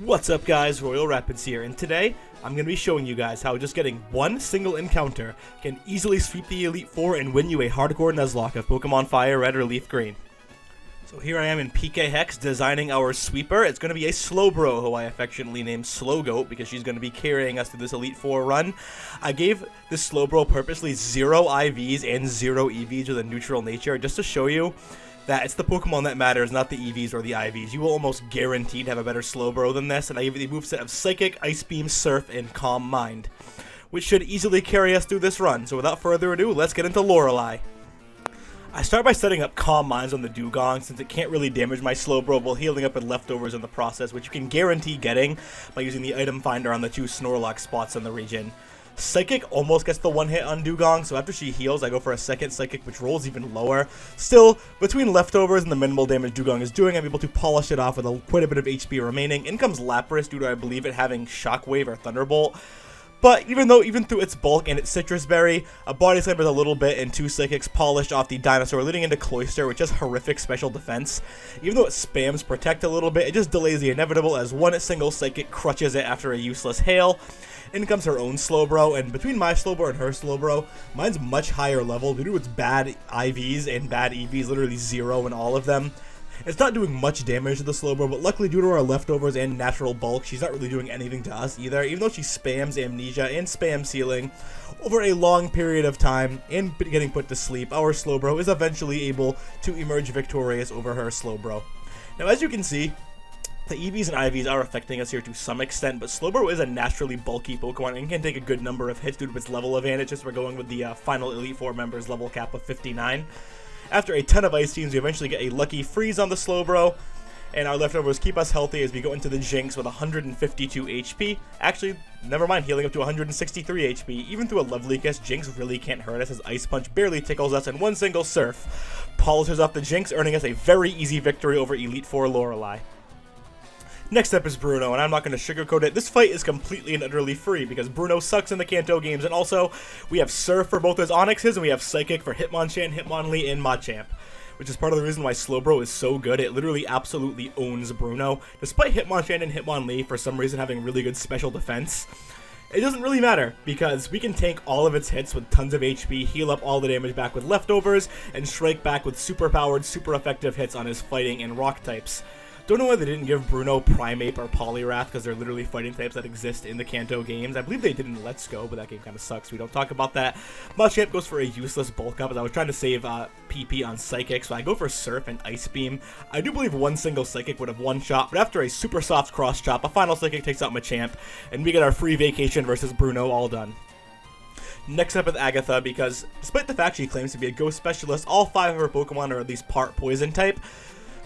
What's up guys, Royal Rapids here, and today I'm going to be showing you guys how just getting one single encounter can easily sweep the Elite Four and win you a hardcore Nuzlocke of Pokemon FireRed or Leaf Green. So here I am in PK Hex designing our sweeper. It's going to be a Slowbro, who I affectionately named Slowgoat because she's going to be carrying us through this Elite Four run. I gave this Slowbro purposely 0 IVs and 0 EVs with a neutral nature just to show you that it's the Pokemon that matters, not the EVs or the IVs. You will almost guaranteed have a better Slowbro than this, and I give it the moveset of Psychic, Ice Beam, Surf, and Calm Mind, which should easily carry us through this run. So without further ado, let's get into Lorelei. I start by setting up Calm Minds on the Dugong, since it can't really damage my Slowbro while healing up with leftovers in the process, which you can guarantee getting by using the item finder on the 2 Snorlax spots in the region. Psychic almost gets the one hit on Dugong, so after she heals, I go for a second Psychic, which rolls even lower. Still, between leftovers and the minimal damage Dugong is doing, I'm able to polish it off with quite a bit of HP remaining. In comes Lapras, due to, I believe, it having Shockwave or Thunderbolt. But even through its bulk and its Citrus Berry, a Body Slam with a little bit and 2 Psychics polished off the Dinosaur, leading into Cloyster, which has horrific special defense. Even though it spams Protect a little bit, it just delays the inevitable as one single Psychic crutches it after a useless Hail. In comes her own Slowbro, and between my Slowbro and her Slowbro, mine's much higher level due to its bad IVs and bad EVs, literally 0 in all of them. It's not doing much damage to the Slowbro, but luckily due to our leftovers and natural bulk, she's not really doing anything to us either, even though she spams Amnesia and spams Sealing. Over a long period of time, and getting put to sleep, our Slowbro is eventually able to emerge victorious over her Slowbro. Now as you can see, the EVs and IVs are affecting us here to some extent, but Slowbro is a naturally bulky Pokemon and can take a good number of hits due to its level advantage, as we're going with the final Elite Four members level cap of 59. After a ton of Ice Beams, we eventually get a lucky freeze on the Slowbro, and our leftovers keep us healthy as we go into the Jinx with 152 HP. Actually, never mind, healing up to 163 HP. Even through a Lovely Kiss, Jinx really can't hurt us as Ice Punch barely tickles us, and one single Surf polishes off the Jinx, earning us a very easy victory over Elite Four Lorelei. Next up is Bruno, and I'm not going to sugarcoat it. This fight is completely and utterly free because Bruno sucks in the Kanto games, and also we have Surf for both his Onixes, and we have Psychic for Hitmonchan, Hitmonlee, and Machamp, which is part of the reason why Slowbro is so good. It literally absolutely owns Bruno. Despite Hitmonchan and Hitmonlee for some reason having really good special defense, it doesn't really matter because we can tank all of its hits with tons of HP, heal up all the damage back with leftovers, and strike back with super powered, super effective hits on his fighting and rock types. Don't know why they didn't give Bruno Primeape or Poliwrath, because they're literally fighting types that exist in the Kanto games. I believe they did in Let's Go, but that game kind of sucks. We don't talk about that. Machamp goes for a useless bulk up, as I was trying to save PP on Psychic, so I go for Surf and Ice Beam. I do believe one single Psychic would have one shot, but after a super soft cross chop, a final Psychic takes out Machamp, and we get our free vacation versus Bruno all done. Next up is Agatha, because despite the fact she claims to be a ghost specialist, all 5 of her Pokemon are at least part poison type.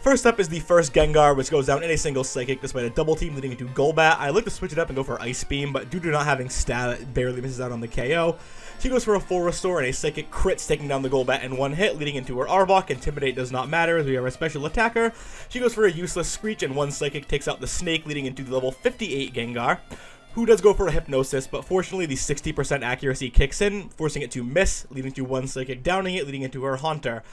First up is the first Gengar, which goes down in a single Psychic despite a double team leading into Golbat. I like to switch it up and go for Ice Beam, but due to not having stat, it barely misses out on the KO. She goes for a full restore and a Psychic crits, taking down the Golbat in one hit, leading into her Arbok. Intimidate does not matter as we are a special attacker. She goes for a useless Screech and one Psychic takes out the Snake, leading into the level 58 Gengar, who does go for a Hypnosis, but fortunately the 60% accuracy kicks in, forcing it to miss, leading to one Psychic downing it, leading into her Haunter.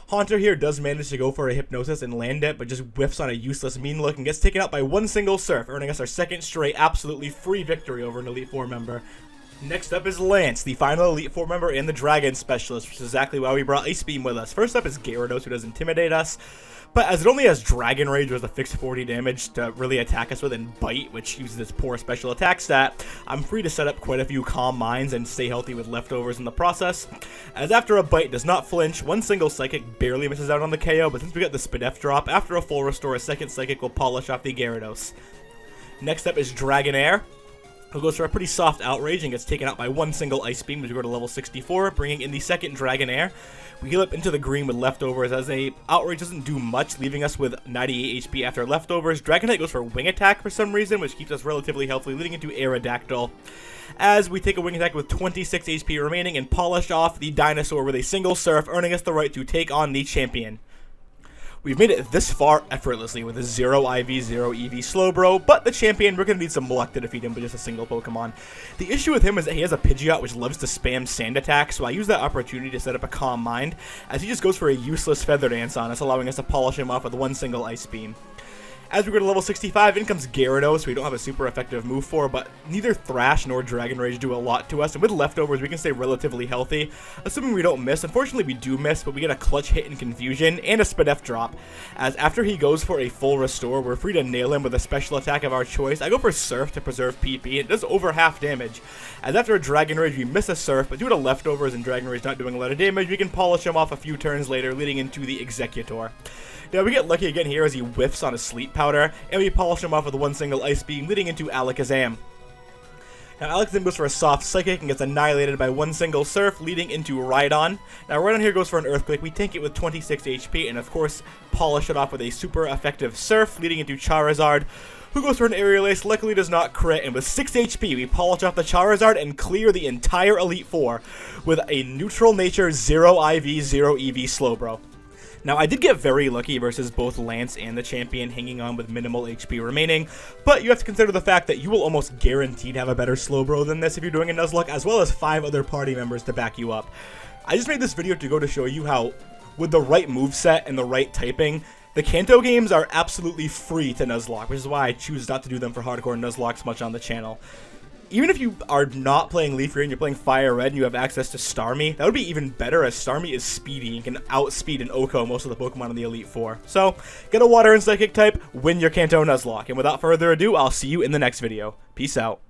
Haunter here does manage to go for a Hypnosis and land it, but just whiffs on a useless Mean Look and gets taken out by one single Surf, earning us our second straight absolutely free victory over an Elite Four member. Next up is Lance, the final Elite Four member and the Dragon Specialist, which is exactly why we brought Ice Beam with us. First up is Gyarados, who does Intimidate us, but as it only has Dragon Rage, which has a fixed 40 damage to really attack us with, and Bite, which uses its poor special attack stat, I'm free to set up quite a few Calm Minds and stay healthy with leftovers in the process. As after a Bite does not flinch, one single Psychic barely misses out on the KO, but since we got the Spadef drop, after a full restore, a second Psychic will polish off the Gyarados. Next up is Dragonair, who goes for a pretty soft Outrage and gets taken out by one single Ice Beam as we go to level 64, bringing in the second Dragonair. We heal up into the green with leftovers as a Outrage doesn't do much, leaving us with 98 HP after leftovers. Dragonite goes for Wing Attack for some reason, which keeps us relatively healthy, leading into Aerodactyl, as we take a Wing Attack with 26 HP remaining and polish off the Dinosaur with a single Surf, earning us the right to take on the champion. We've made it this far effortlessly with a 0 IV, 0 EV Slowbro, but the champion, we're going to need some luck to defeat him with just a single Pokemon. The issue with him is that he has a Pidgeot which loves to spam Sand Attack, so I use that opportunity to set up a Calm Mind, as he just goes for a useless Feather Dance on us, allowing us to polish him off with one single Ice Beam. As we go to level 65, in comes Gyarados, so we don't have a super effective move for, but neither Thrash nor Dragon Rage do a lot to us, and with leftovers we can stay relatively healthy, assuming we don't miss. Unfortunately we do miss, but we get a clutch hit in Confusion and a Spadef drop, as after he goes for a full restore, we're free to nail him with a special attack of our choice. I go for Surf to preserve PP, it does over half damage, as after a Dragon Rage we miss a Surf, but due to leftovers and Dragon Rage not doing a lot of damage, we can polish him off a few turns later, leading into the Executor. Now we get lucky again here as he whiffs on a Sleep Powder, and we polish him off with one single Ice Beam, leading into Alakazam. Now Alakazam goes for a soft Psychic and gets annihilated by one single Surf, leading into Rhydon. Now Rhydon here goes for an Earthquake, we tank it with 26 HP, and of course polish it off with a super effective Surf, leading into Charizard, who goes for an Aerial Ace, luckily does not crit, and with 6 HP we polish off the Charizard and clear the entire Elite Four with a Neutral Nature 0 IV 0 EV Slowbro. Now, I did get very lucky versus both Lance and the champion hanging on with minimal HP remaining, but you have to consider the fact that you will almost guaranteed have a better Slowbro than this if you're doing a Nuzlocke, as well as 5 other party members to back you up. I just made this video to go to show you how, with the right moveset and the right typing, the Kanto games are absolutely free to Nuzlocke, which is why I choose not to do them for hardcore Nuzlockes much on the channel. Even if you are not playing Leaf Green and you're playing FireRed and you have access to Starmie, that would be even better, as Starmie is speedy and can outspeed and Oko most of the Pokemon in the Elite Four. So, get a Water and Psychic type, win your Kanto Nuzlocke. And without further ado, I'll see you in the next video. Peace out.